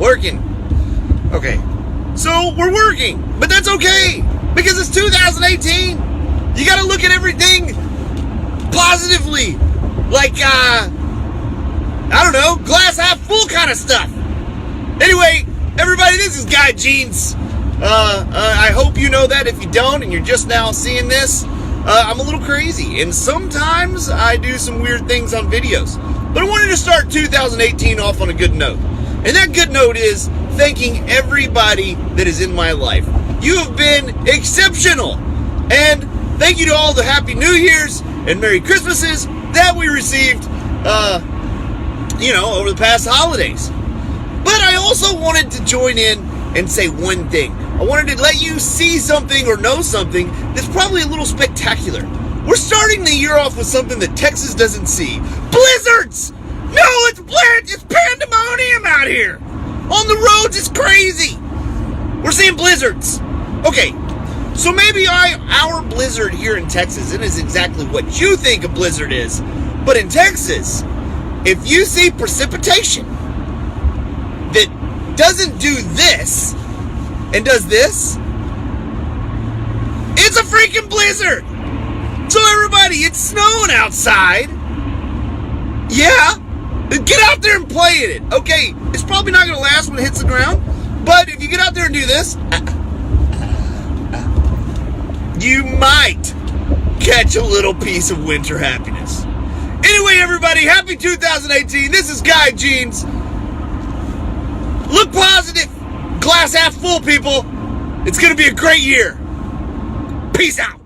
working. Okay, so we're working, but that's okay, because it's 2018. You gotta look at everything positively, like, I don't know, glass half full kind of stuff. Anyway, everybody, this is Guy Jeans. I hope you know that. If you don't, and you're just now seeing this, I'm a little crazy, and sometimes I do some weird things on videos. But I wanted to start 2018 off on a good note. And that good note is thanking everybody that is in my life. You have been exceptional. And thank you to all the Happy New Year's and Merry Christmases that we received, over the past holidays. But I also wanted to join in and say one thing. I wanted to let you see something or know something that's probably a little spectacular. We're starting the year off with something that Texas doesn't see. Blizzards! No, it's pandemonium out here. On the roads, it's crazy. We're seeing blizzards. Okay, so maybe our blizzard here in Texas isn't exactly what you think a blizzard is. But in Texas, if you see precipitation that doesn't do this and does this, it's a freaking blizzard. So everybody, it's snowing outside. Yeah, get out there and play in it. Okay, it's probably not going to last when it hits the ground, but if you get out there and do this, you might catch a little piece of winter happiness. Anyway, everybody, happy 2018. This is Guy Jeans. Look positive. Glass half full, people. It's going to be a great year. Peace out.